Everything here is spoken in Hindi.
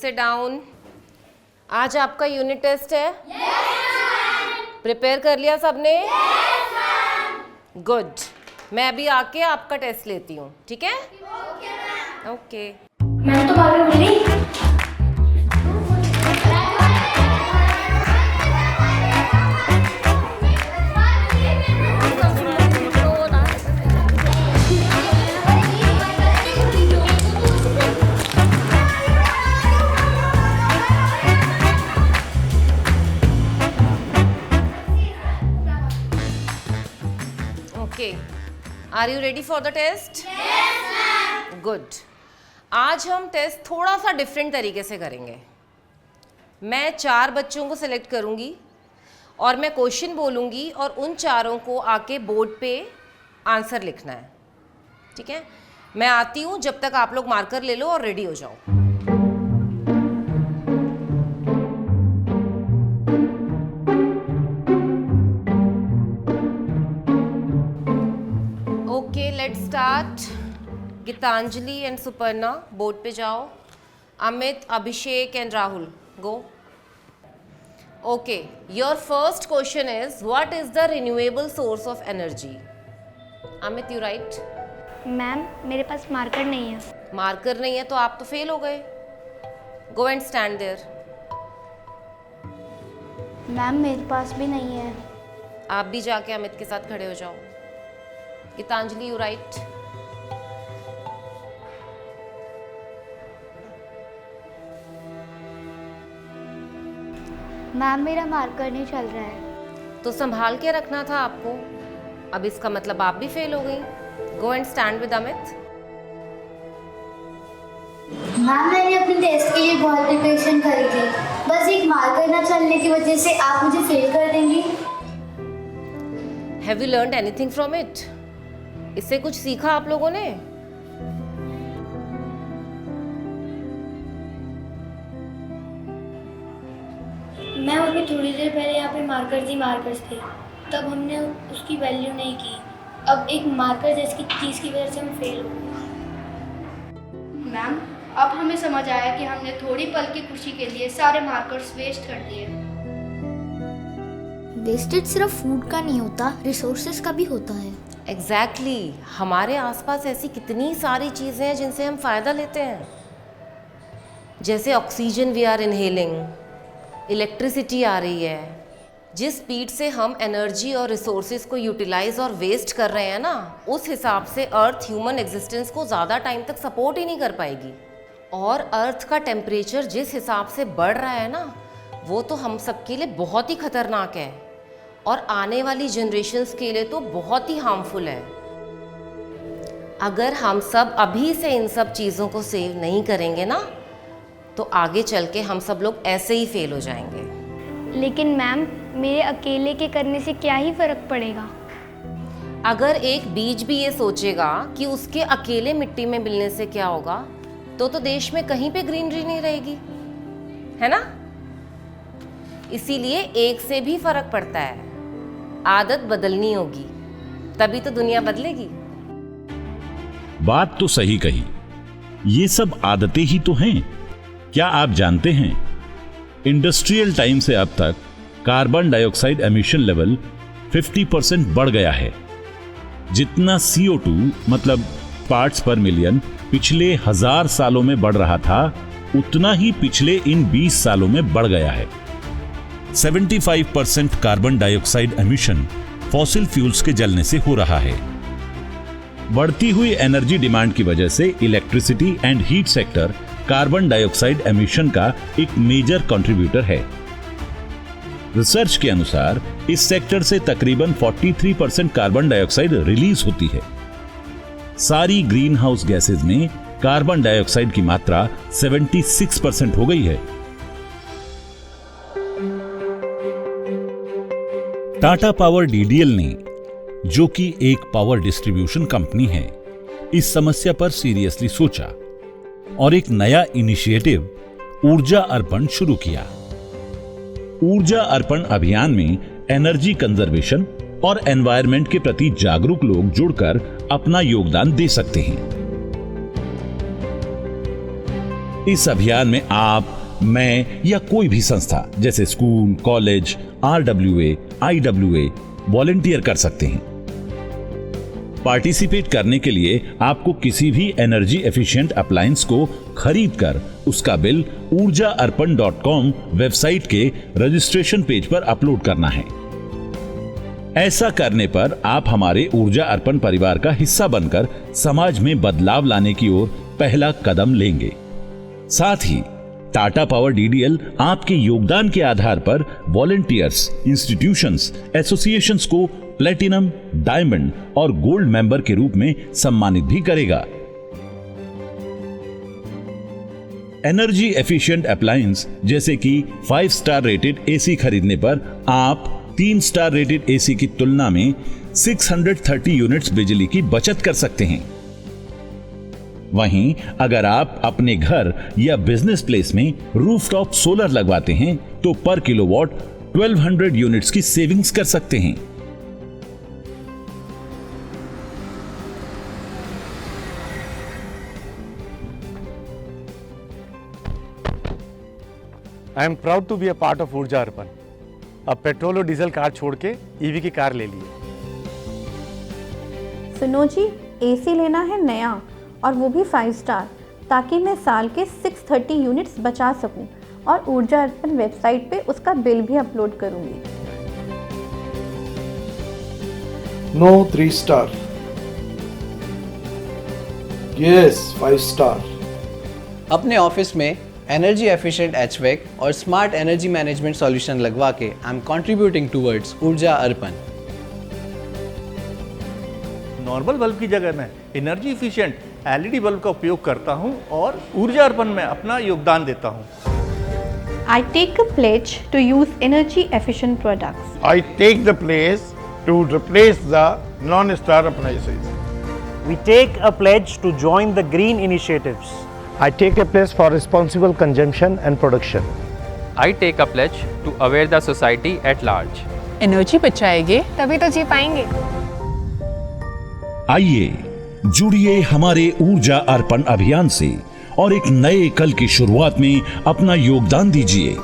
Sit down. आज आपका यूनिट टेस्ट है। प्रिपेयर कर लिया सबने? गुड। मैं अभी आके आपका टेस्ट लेती हूँ, ठीक है? ओके। मैं तो बाहर मिल गई। Okay. Are you ready for the test? Yes, ma'am. Good. आज हम टेस्ट थोड़ा सा डिफरेंट तरीके से करेंगे। मैं 4 बच्चों को सिलेक्ट करूंगी और मैं क्वेश्चन बोलूंगी और उन चारों को आके बोर्ड पे आंसर लिखना है, ठीक है? मैं आती हूँ, जब तक आप लोग मार्कर ले लो और रेडी हो जाओ। Okay, let's start. Geetanjali and Suparna board पे जाओ। Amit, Abhishek and Rahul go. Okay, your first question is what is the renewable source of energy? Amit, you right. Ma'am, मेरे पास मार्कर नहीं है। मार्कर नहीं है तो आप तो फेल हो गए। Go and stand there. Ma'am, मेरे पास भी नहीं है। आप भी जाके अमित के साथ खड़े हो जाओ। Geetanjali, you right. मैम, मेरा मार्कर नहीं चल रहा है। तो संभाल के रखना था आपको। अब इसका मतलब आप भी फेल हो गई। गो and stand with Amit. Ma'am, मैंने अपने टेस्ट के लिए बहुत प्रिपरेशन करी थी, बस एक मार्कर न चलने की वजह से आप मुझे फेल कर देंगी। Have you learned anything from it? इससे कुछ सीखा आप लोगों ने? मैम, अभी थोड़ी देर पहले यहाँ पे मार्कर्स थे, तब हमने उसकी वैल्यू नहीं की। अब एक मार्कर जैसी चीज़ की वजह से हम फेल हो गए। मैम, अब हमें समझ आया कि हमने थोड़ी पल की खुशी के लिए सारे मार्कर्स वेस्ट कर दिए। वेस्टेज सिर्फ फूड का नहीं होता, रिसोर्सेज का भी होता है। एग्जैक्टली। हमारे आसपास ऐसी कितनी सारी चीज़ें हैं जिनसे हम फ़ायदा लेते हैं, जैसे oxygen we are inhaling, electricity आ रही है। जिस स्पीड से हम एनर्जी और रिसोर्सेज को यूटिलाइज और वेस्ट कर रहे हैं ना, उस हिसाब से अर्थ ह्यूमन एग्जिस्टेंस को ज़्यादा टाइम तक सपोर्ट ही नहीं कर पाएगी। और अर्थ का टेम्परेचर जिस हिसाब से बढ़ रहा है ना, वो तो हम सबके लिए बहुत ही खतरनाक है और आने वाली जनरेशन्स के लिए तो बहुत ही हार्मफुल है। अगर हम सब अभी से इन सब चीज़ों को सेव नहीं करेंगे ना, तो आगे चल के हम सब लोग ऐसे ही फेल हो जाएंगे। लेकिन मैम, मेरे अकेले के करने से क्या ही फर्क पड़ेगा? अगर एक बीज भी ये सोचेगा कि उसके अकेले मिट्टी में मिलने से क्या होगा, तो देश में कहीं पे ग्रीनरी नहीं रहेगी, है ना? इसीलिए एक से भी फर्क पड़ता है। आदत बदलनी होगी, तभी तो दुनिया बदलेगी। बात तो सही कही। ये सब आदतें ही तो हैं। क्या आप जानते हैं, इंडस्ट्रियल टाइम से अब तक कार्बन डाइऑक्साइड एमिशन लेवल 50% बढ़ गया है। जितना CO2 मतलब पार्ट्स पर मिलियन पिछले 1000 सालों में बढ़ रहा था, उतना ही पिछले इन 20 सालों में बढ़ गया है। 75% carbon dioxide emission fossil fuels के जलने से हो रहा है। बढ़ती हुई एनर्जी डिमांड की वजह से electricity and heat sector carbon dioxide emission का एक मेजर कंट्रीब्यूटर है। रिसर्च के अनुसार इस सेक्टर से तकरीबन 43% कार्बन डाइऑक्साइड रिलीज होती है। सारी ग्रीन हाउस गैसेज में कार्बन डाइऑक्साइड की मात्रा 76% हो गई है। टाटा पावर DDL ने, जो कि एक पावर डिस्ट्रीब्यूशन कंपनी है, इस समस्या पर सीरियसली सोचा और एक नया इनिशिएटिव ऊर्जा अर्पण शुरू किया। ऊर्जा अर्पण अभियान में एनर्जी कंजर्वेशन और एनवायरनमेंट के प्रति जागरूक लोग जुड़कर अपना योगदान दे सकते हैं। इस अभियान में आप, मैं या कोई भी संस्था जैसे school, college, RWA, IWA volunteer कर सकते हैं। पार्टिसिपेट करने के लिए आपको किसी भी एनर्जी एफिशिएंट अप्लायंस को खरीदकर उसका बिल urjaarpan.com वेबसाइट के रजिस्ट्रेशन पेज पर अपलोड करना है। ऐसा करने पर आप हमारे ऊर्जा अर्पण परिवार का हिस्सा बनकर समाज में बदलाव लाने की ओर पहला कदम लेंगे। साथ ही टाटा पावर DDL आपके योगदान के आधार पर वॉलंटियर्स, इंस्टीट्यूशंस, एसोसिएशंस को प्लेटिनम, डायमंड और गोल्ड मेंबर के रूप में सम्मानित भी करेगा। एनर्जी एफिशिएंट अप्लायंस जैसे कि 5 स्टार रेटेड AC खरीदने पर आप 3 स्टार रेटेड AC की तुलना में 630 यूनिट्स बिजली की बचत कर सकते हैं। वहीं अगर आप अपने घर या बिजनेस प्लेस में रूफटॉप सोलर लगवाते हैं तो पर किलोवाट 1200 यूनिट्स की सेविंग्स कर सकते हैं। I am proud to be a part of Urja Arpan. अब पेट्रोल और डीजल कार छोड़ के EV की कार ले लिए। सुनो जी, AC लेना है नया और वो भी 5 स्टार, ताकि मैं साल के 630 यूनिट्स बचा सकूं और ऊर्जा अर्पण वेबसाइट पे उसका बिल भी अपलोड करूंगी। No 3 star. Yes 5 star. अपने ऑफिस में एनर्जी एफिशिएंट HVAC और स्मार्ट एनर्जी मैनेजमेंट सॉल्यूशन लगवा के आई एम कंट्रीब्यूटिंग टुवर्ड्स ऊर्जा अर्पण। नॉर्मल बल्ब की जगह मैं एनर्जी एफिशिएंट LED बल्ब का उपयोग करता हूं और ऊर्जा अर्पण में अपना योगदान देता हूं। I take a pledge to use energy efficient products. I take the place to replace the non-star appliances. We take a pledge to join the green initiatives. I take a place for responsible consumption and production. I take a pledge to aware the society at large. Energy बचाएंगे तभी तो जी पाएंगे। आइए जुड़िए हमारे ऊर्जा अर्पण अभियान से और एक नए कल की शुरुआत में अपना योगदान दीजिए।